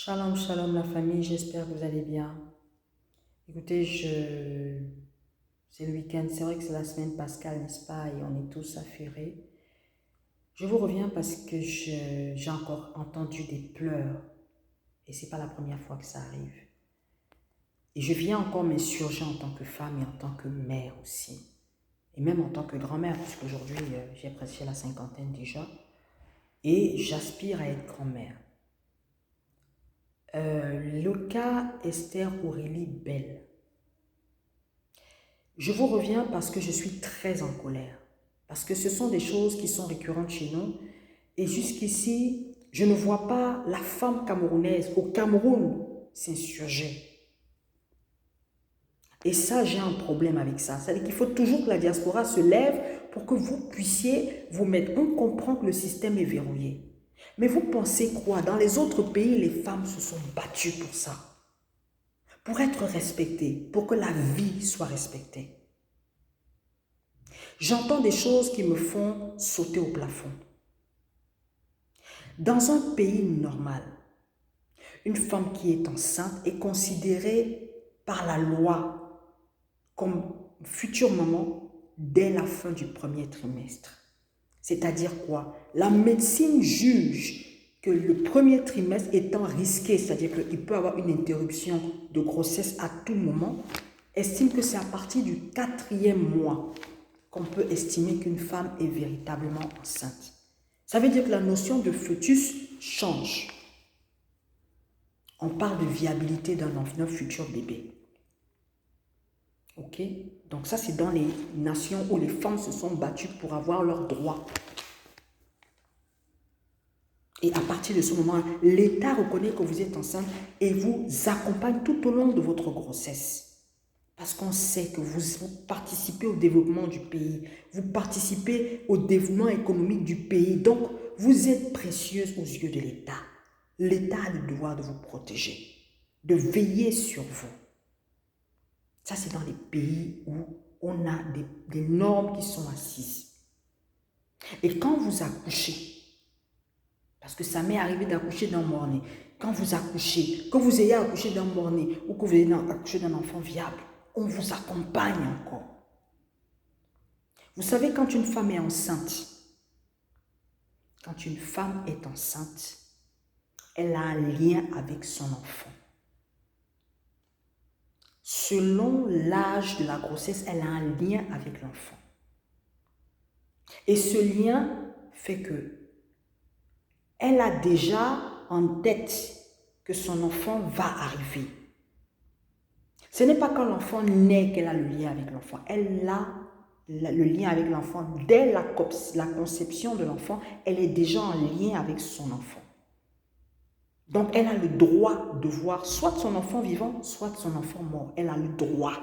Shalom, shalom la famille, j'espère que vous allez bien. Écoutez, c'est le week-end, c'est vrai que c'est la semaine pascale, n'est-ce pas, et on est tous affairés. Je vous reviens parce que j'ai encore entendu des pleurs, et c'est pas la première fois que ça arrive. Et je viens encore m'insurger en tant que femme et en tant que mère aussi, et même en tant que grand-mère, puisqu'aujourd'hui j'ai presque la cinquantaine déjà, et j'aspire à être grand-mère. Le cas Esther Aurélie Bell. Je vous reviens parce que je suis très en colère. Parce que ce sont des choses qui sont récurrentes chez nous. Et jusqu'ici, je ne vois pas la femme camerounaise au Cameroun s'insurger. Et ça, j'ai un problème avec ça. C'est-à-dire qu'il faut toujours que la diaspora se lève pour que vous puissiez vous mettre. On comprend que le système est verrouillé. Mais vous pensez quoi? Dans les autres pays, les femmes se sont battues pour ça. Pour être respectées, pour que la vie soit respectée. J'entends des choses qui me font sauter au plafond. Dans un pays normal, une femme qui est enceinte est considérée par la loi comme future maman dès la fin du premier trimestre. C'est-à-dire quoi? La médecine juge que le premier trimestre étant risqué, c'est-à-dire qu'il peut avoir une interruption de grossesse à tout moment, estime que c'est à partir du 4e mois qu'on peut estimer qu'une femme est véritablement enceinte. Ça veut dire que la notion de fœtus change. On parle de viabilité d'un futur bébé. Ok? Donc ça, c'est dans les nations où les femmes se sont battues pour avoir leurs droits. Et à partir de ce moment, l'État reconnaît que vous êtes enceinte et vous accompagne tout au long de votre grossesse. Parce qu'on sait que vous participez au développement du pays, vous participez au développement économique du pays. Donc, vous êtes précieuse aux yeux de l'État. L'État a le devoir de vous protéger, de veiller sur vous. Ça, c'est dans les pays où on a des normes qui sont assises. Et quand vous accouchez, parce que ça m'est arrivé d'accoucher d'un mort-né, quand vous accouchez, que vous ayez accouché d'un mort-né ou que vous ayez accouché d'un enfant viable, on vous accompagne encore. Vous savez, quand une femme est enceinte, elle a un lien avec son enfant. Selon l'âge de la grossesse, elle a un lien avec l'enfant. Et ce lien fait que elle a déjà en tête que son enfant va arriver. Ce n'est pas quand l'enfant naît qu'elle a le lien avec l'enfant. Elle a le lien avec l'enfant. Dès la conception de l'enfant, elle est déjà en lien avec son enfant. Donc, elle a le droit de voir soit son enfant vivant, soit son enfant mort. Elle a le droit.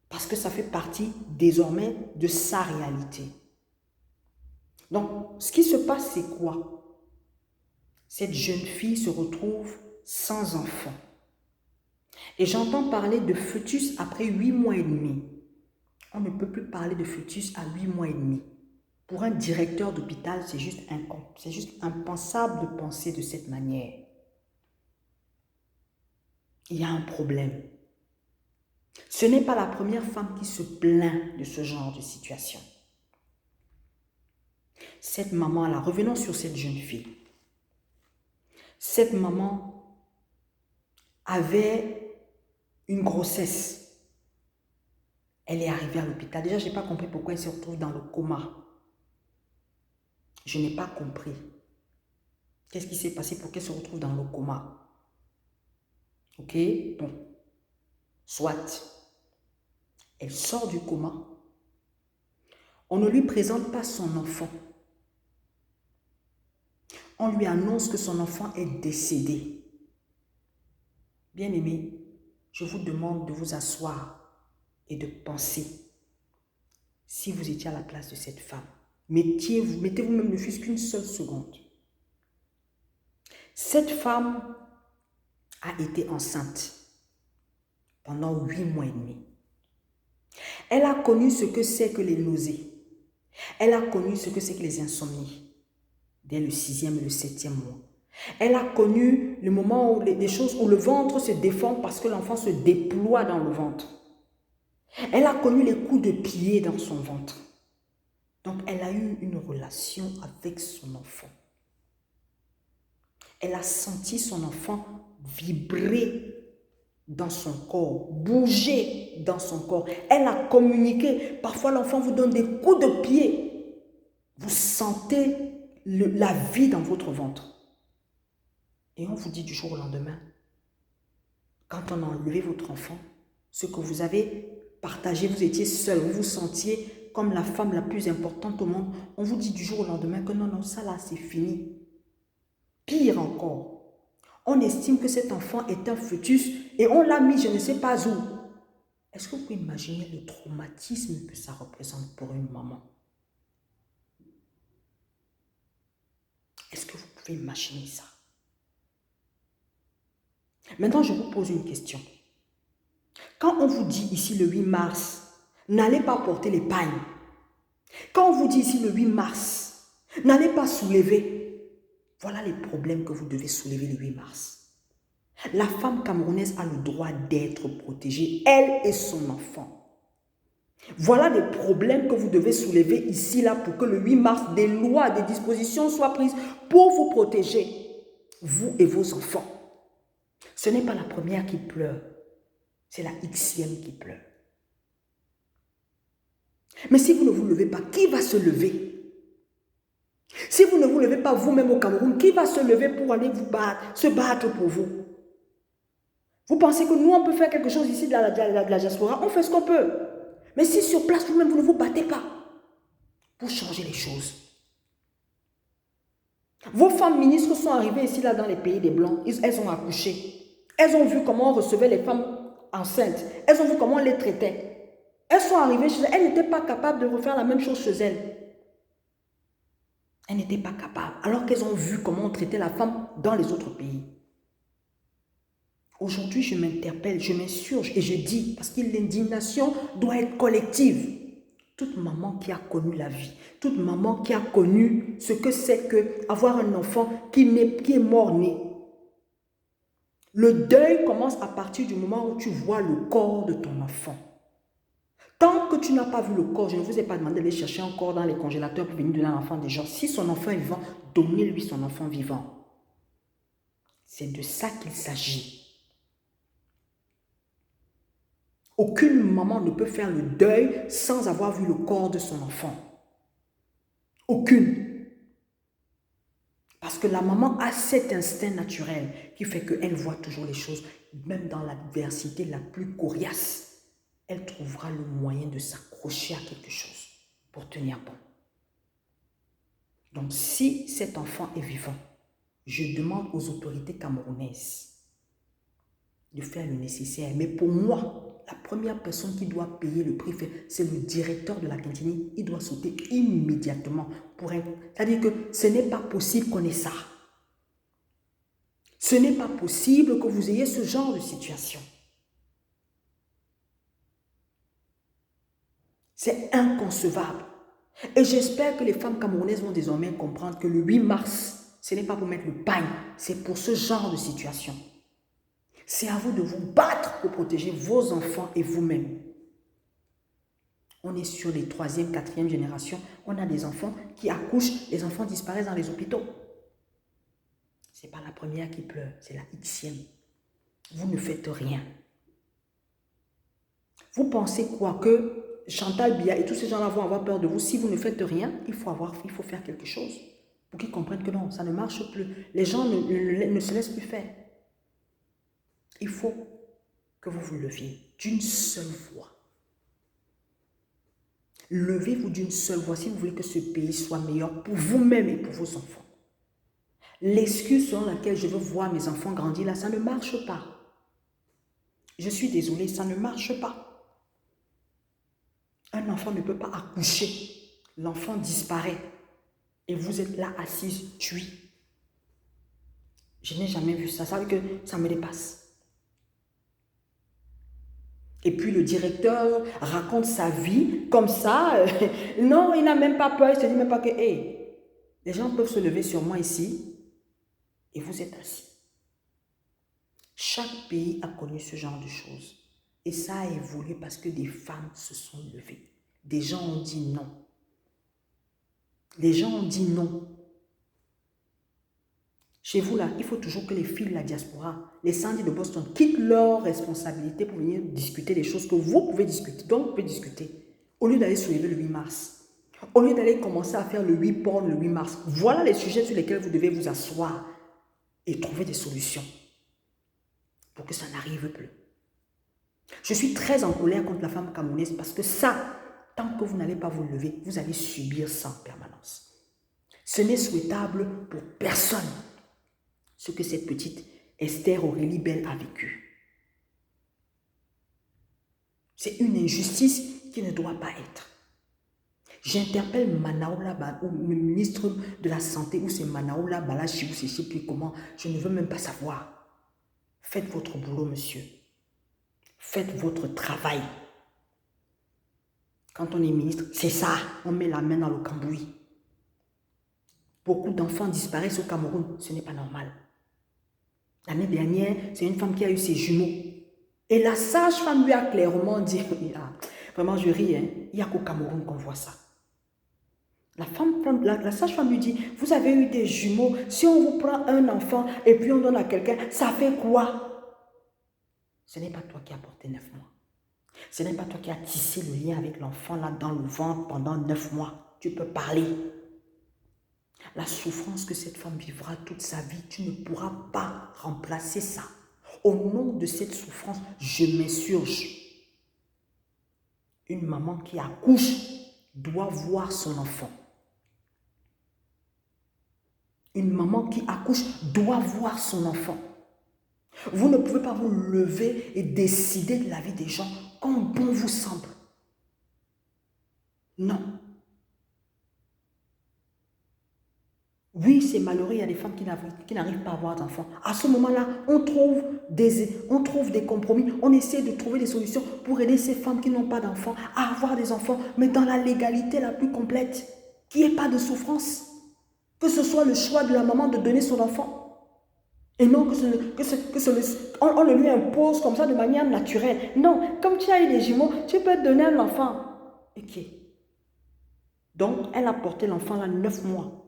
Parce que ça fait partie désormais de sa réalité. Donc, ce qui se passe, c'est quoi? Cette jeune fille se retrouve sans enfant. Et j'entends parler de fœtus après 8 mois et demi. On ne peut plus parler de fœtus à 8 mois et demi. Pour un directeur d'hôpital, c'est juste impensable de penser de cette manière. Il y a un problème. Ce n'est pas la première femme qui se plaint de ce genre de situation. Cette maman-là, revenons sur cette jeune fille. Cette maman avait une grossesse. Elle est arrivée à l'hôpital. Déjà, je n'ai pas compris pourquoi elle se retrouve dans le coma. Je n'ai pas compris. Qu'est-ce qui s'est passé pour qu'elle se retrouve dans le coma? Ok? Bon. Soit. Elle sort du coma. On ne lui présente pas son enfant. On lui annonce que son enfant est décédé. Bien-aimés, je vous demande de vous asseoir et de penser. Si vous étiez à la place de cette femme, mettez-vous même ne fût-ce qu'une seule seconde. Cette femme a été enceinte pendant 8 mois et demi. Elle a connu ce que c'est que les nausées. Elle a connu ce que c'est que les insomnies dès le 6e et le 7e mois. Elle a connu le moment où les choses où le ventre se déforme parce que l'enfant se déploie dans le ventre. Elle a connu les coups de pied dans son ventre. Donc, elle a eu une relation avec son enfant. Elle a senti son enfant vibrer dans son corps, bouger dans son corps. Elle a communiqué. Parfois, l'enfant vous donne des coups de pied. Vous sentez la vie dans votre ventre. Et on vous dit du jour au lendemain, quand on a enlevé votre enfant, ce que vous avez partagé, vous étiez seul, vous vous sentiez comme la femme la plus importante au monde, on vous dit du jour au lendemain que non, ça là, c'est fini. Pire encore, on estime que cet enfant est un fœtus et on l'a mis je ne sais pas où. Est-ce que vous pouvez imaginer le traumatisme que ça représente pour une maman? Est-ce que vous pouvez imaginer ça? Maintenant, je vous pose une question. Quand on vous dit ici le 8 mars, n'allez pas porter les pagnes. Quand on vous dit ici le 8 mars, n'allez pas soulever. Voilà les problèmes que vous devez soulever le 8 mars. La femme camerounaise a le droit d'être protégée, elle et son enfant. Voilà les problèmes que vous devez soulever ici, là, pour que le 8 mars, des lois, des dispositions soient prises pour vous protéger, vous et vos enfants. Ce n'est pas la première qui pleure, c'est la Xème qui pleure. Mais si vous ne vous levez pas, qui va se lever? Si vous ne vous levez pas vous-même au Cameroun, qui va se lever pour aller se battre pour vous? Vous pensez que nous, on peut faire quelque chose ici de la diaspora? On fait ce qu'on peut. Mais si sur place, vous-même, vous ne vous battez pas pour changer les choses. Vos femmes ministres sont arrivées ici, là, dans les pays des Blancs. Elles ont accouché. Elles ont vu comment on recevait les femmes enceintes. Elles ont vu comment on les traitait. Elles sont arrivées chez elles. Elles n'étaient pas capables de refaire la même chose chez elles. Elles n'étaient pas capables. Alors qu'elles ont vu comment on traitait la femme dans les autres pays. Aujourd'hui, je m'interpelle, je m'insurge et je dis, parce que l'indignation doit être collective. Toute maman qui a connu la vie, toute maman qui a connu ce que c'est qu'avoir un enfant qui est mort-né. Le deuil commence à partir du moment où tu vois le corps de ton enfant. Tant que tu n'as pas vu le corps, je ne vous ai pas demandé d'aller chercher un corps dans les congélateurs pour venir donner à l'enfant des gens. Si son enfant est vivant, donnez-lui son enfant vivant. C'est de ça qu'il s'agit. Aucune maman ne peut faire le deuil sans avoir vu le corps de son enfant. Aucune. Parce que la maman a cet instinct naturel qui fait qu'elle voit toujours les choses, même dans l'adversité la plus coriace. Elle trouvera le moyen de s'accrocher à quelque chose pour tenir bon. Donc si cet enfant est vivant, je demande aux autorités camerounaises de faire le nécessaire. Mais pour moi, la première personne qui doit payer le prix, c'est le directeur de la cantine. Il doit sauter immédiatement pour un... C'est-à-dire que ce n'est pas possible qu'on ait ça. Ce n'est pas possible que vous ayez ce genre de situation. C'est inconcevable. Et j'espère que les femmes camerounaises vont désormais comprendre que le 8 mars, ce n'est pas pour mettre le pagne, c'est pour ce genre de situation. C'est à vous de vous battre pour protéger vos enfants et vous-même. On est sur les 3e, 4e générations. On a des enfants qui accouchent, les enfants disparaissent dans les hôpitaux. Ce n'est pas la première qui pleure, c'est la Xème. Vous ne faites rien. Vous pensez quoi que Chantal Biya et tous ces gens-là vont avoir peur de vous? Si vous ne faites rien, il faut faire quelque chose pour qu'ils comprennent que non, ça ne marche plus. Les gens ne se laissent plus faire. Il faut que vous vous leviez d'une seule voix. Levez-vous d'une seule voix si vous voulez que ce pays soit meilleur pour vous-même et pour vos enfants. L'excuse selon laquelle je veux voir mes enfants grandir là, ça ne marche pas. Je suis désolée, ça ne marche pas. Un enfant ne peut pas accoucher. L'enfant disparaît. Et vous êtes là assise, tuée. Je n'ai jamais vu ça. Ça veut dire que ça me dépasse. Et puis le directeur raconte sa vie comme ça. Non, il n'a même pas peur. Il ne se dit même pas que hey, les gens peuvent se lever sur moi ici. Et vous êtes assis. Chaque pays a connu ce genre de choses. Et ça a évolué parce que des femmes se sont levées. Des gens ont dit non. Les gens ont dit non. Chez vous, là, il faut toujours que les filles de la diaspora, les Sandy de Boston, quittent leurs responsabilités pour venir discuter des choses que vous pouvez discuter, dont vous pouvez discuter, au lieu d'aller soulever le 8 mars. Au lieu d'aller commencer à faire le 8 porn le 8 mars. Voilà les sujets sur lesquels vous devez vous asseoir et trouver des solutions pour que ça n'arrive plus. Je suis très en colère contre la femme camerounaise parce que ça, tant que vous n'allez pas vous lever, vous allez subir ça en permanence. Ce n'est souhaitable pour personne. Ce que cette petite Esther Aurélie Belle a vécu. C'est une injustice qui ne doit pas être. J'interpelle Manaoula ou le ministre de la Santé, ou c'est Manaoula Balachi, ou c'est je ne sais plus comment, je ne veux même pas savoir. Faites votre boulot, monsieur. Faites votre travail. Quand on est ministre, c'est ça, on met la main dans le cambouis. Beaucoup d'enfants disparaissent au Cameroun, ce n'est pas normal. L'année dernière, c'est une femme qui a eu ses jumeaux. Et la sage-femme lui a clairement dit, vraiment je ris, hein, il n'y a qu'au Cameroun qu'on voit ça. La sage-femme lui dit, vous avez eu des jumeaux, si on vous prend un enfant et puis on donne à quelqu'un, ça fait quoi? Ce n'est pas toi qui as porté 9 mois. Ce n'est pas toi qui as tissé le lien avec l'enfant là dans le ventre pendant 9 mois. Tu peux parler. La souffrance que cette femme vivra toute sa vie, tu ne pourras pas remplacer ça. Au nom de cette souffrance, je m'insurge. Une maman qui accouche doit voir son enfant. Une maman qui accouche doit voir son enfant. Vous ne pouvez pas vous lever et décider de la vie des gens comme bon vous semble. Non. Oui, c'est malheureux, il y a des femmes qui n'arrivent pas à avoir d'enfants. À ce moment-là, on trouve des compromis, on essaie de trouver des solutions pour aider ces femmes qui n'ont pas d'enfants à avoir des enfants, mais dans la légalité la plus complète, qu'il n'y ait pas de souffrance. Que ce soit le choix de la maman de donner son enfant. Et non on le lui impose comme ça de manière naturelle. Non, comme tu as eu des jumeaux, tu peux donner un enfant. Ok. Donc, elle a porté l'enfant là 9 mois.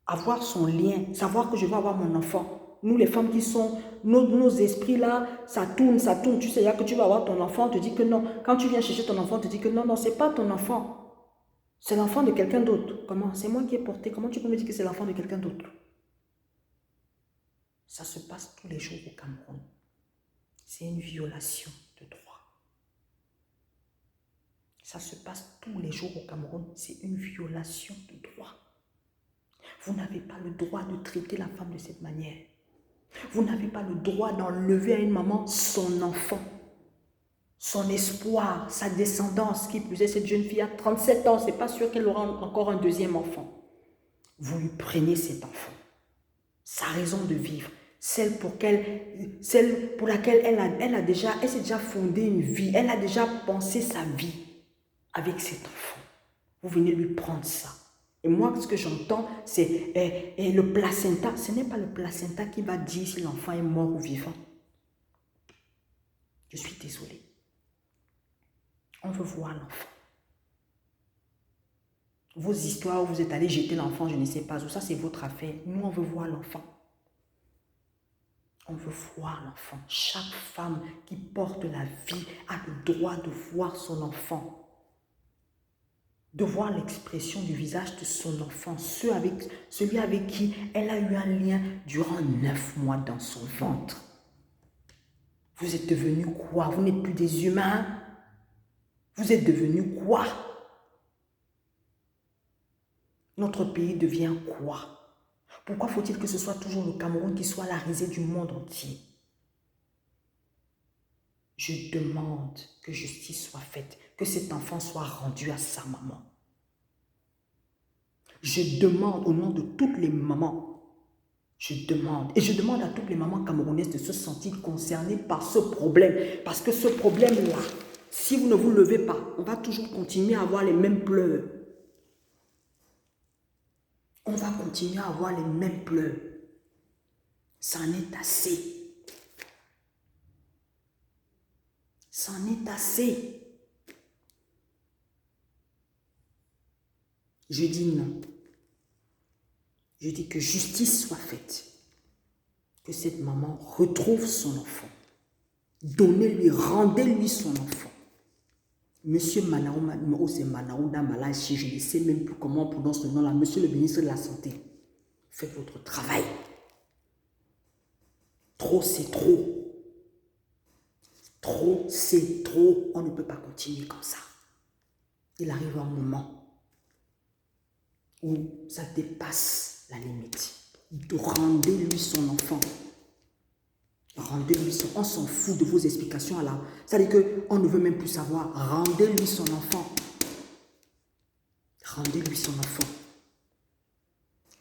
Avoir son lien, savoir que je vais avoir mon enfant. Nous, les femmes qui sont, nos esprits là, ça tourne. Tu sais, que tu vas avoir ton enfant, on te dit que non. Quand tu viens chercher ton enfant, on te dit que non, c'est pas ton enfant. C'est l'enfant de quelqu'un d'autre. Comment? C'est moi qui ai porté. Comment tu peux me dire que c'est l'enfant de quelqu'un d'autre? Ça se passe tous les jours au Cameroun. C'est une violation de droit. Ça se passe tous les jours au Cameroun. C'est une violation de droit. Vous n'avez pas le droit de traiter la femme de cette manière. Vous n'avez pas le droit d'enlever à une maman son enfant, son espoir, sa descendance. Qui plus est, cette jeune fille a 37 ans, c'est pas sûr qu'elle aura encore un deuxième enfant. Vous lui prenez cet enfant, sa raison de vivre, celle pour laquelle elle s'est déjà fondée une vie, elle a déjà pensé sa vie avec cet enfant. Vous venez lui prendre ça. Et moi, ce que j'entends, c'est le placenta. Ce n'est pas le placenta qui va dire si l'enfant est mort ou vivant. Je suis désolée. On veut voir l'enfant. Vos histoires où vous êtes allé jeter l'enfant, je ne sais pas où, ça c'est votre affaire. Nous, on veut voir l'enfant. On veut voir l'enfant. Chaque femme qui porte la vie a le droit de voir son enfant. De voir l'expression du visage de son enfant, celui avec qui elle a eu un lien durant 9 mois dans son ventre. Vous êtes devenus quoi? Vous n'êtes plus des humains? Vous êtes devenus quoi? Notre pays devient quoi? Pourquoi faut-il que ce soit toujours le Cameroun qui soit la risée du monde entier? Je demande que justice soit faite, que cet enfant soit rendu à sa maman. Je demande au nom de toutes les mamans, je demande à toutes les mamans camerounaises de se sentir concernées par ce problème. Parce que ce problème-là, si vous ne vous levez pas, on va toujours continuer à avoir les mêmes pleurs. On va continuer à avoir les mêmes pleurs. C'en est assez. C'en est assez. Je dis non. Je dis que justice soit faite. Que cette maman retrouve son enfant. Donnez-lui, rendez-lui son enfant. Monsieur Manaou, c'est Manaou Damalachi, je ne sais même plus comment on prononce le nom-là. Monsieur le ministre de la Santé, faites votre travail. Trop, c'est trop. Trop, c'est trop. On ne peut pas continuer comme ça. Il arrive un moment où ça dépasse la limite. Rendez-lui son enfant. Rendez-lui son enfant. On s'en fout de vos explications là. C'est-à-dire qu'on ne veut même plus savoir. Rendez-lui son enfant. Rendez-lui son enfant.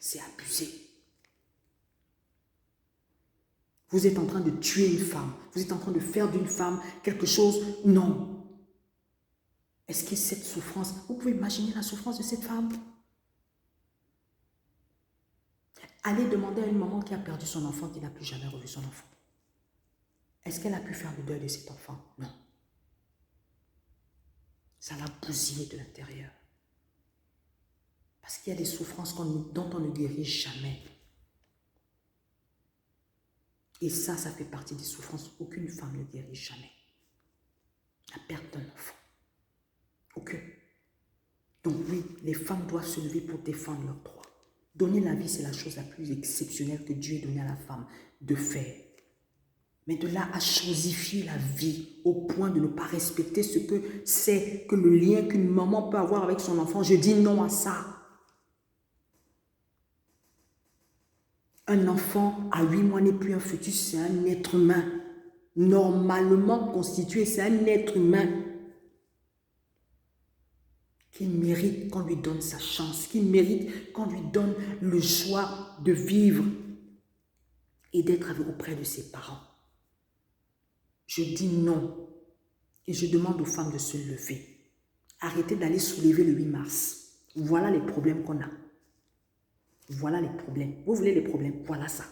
C'est abusé. Vous êtes en train de tuer une femme. Vous êtes en train de faire d'une femme quelque chose. Non. Est-ce que cette souffrance, vous pouvez imaginer la souffrance de cette femme? Allez demander à une maman qui a perdu son enfant, qui n'a plus jamais revu son enfant. Est-ce qu'elle a pu faire le deuil de cet enfant? Non. Ça l'a bousillé de l'intérieur. Parce qu'il y a des souffrances dont on ne guérit jamais. Et ça fait partie des souffrances qu'aucune femme ne guérit jamais. La perte d'un enfant. Aucune. Donc oui, les femmes doivent se lever pour défendre leurs droits. Donner la vie, c'est la chose la plus exceptionnelle que Dieu ait donnée à la femme de faire. Mais de là à chosifier la vie au point de ne pas respecter ce que c'est que le lien qu'une maman peut avoir avec son enfant, je dis non à ça. Un enfant à 8 mois n'est plus un fœtus, c'est un être humain. Normalement constitué, c'est un être humain qui mérite qu'on lui donne sa chance, qui mérite qu'on lui donne le choix de vivre et d'être auprès de ses parents. Je dis non et je demande aux femmes de se lever. Arrêtez d'aller soulever le 8 mars. Voilà les problèmes qu'on a. Voilà les problèmes. Vous voulez les problèmes? Voilà ça.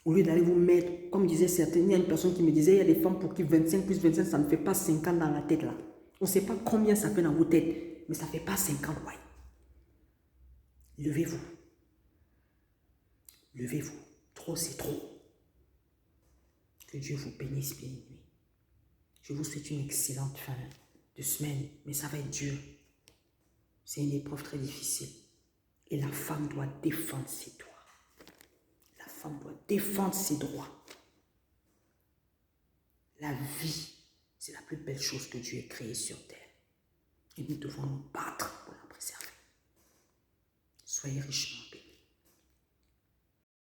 Au lieu d'aller vous mettre, comme disaient certains, il y a une personne qui me disait, il y a des femmes pour qui 25 plus 25, ça ne fait pas 50 dans la tête là. On ne sait pas combien ça fait dans vos têtes, mais ça ne fait pas 50, ouais. Levez-vous. Levez-vous. Trop, c'est trop. Que Dieu vous bénisse bien nuit. Je vous souhaite une excellente fin de semaine, mais ça va être dur. C'est une épreuve très difficile. Et la femme doit défendre ses droits. La femme doit défendre ses droits. La vie, c'est la plus belle chose que Dieu ait créée sur terre. Et nous devons nous battre pour la préserver. Soyez richement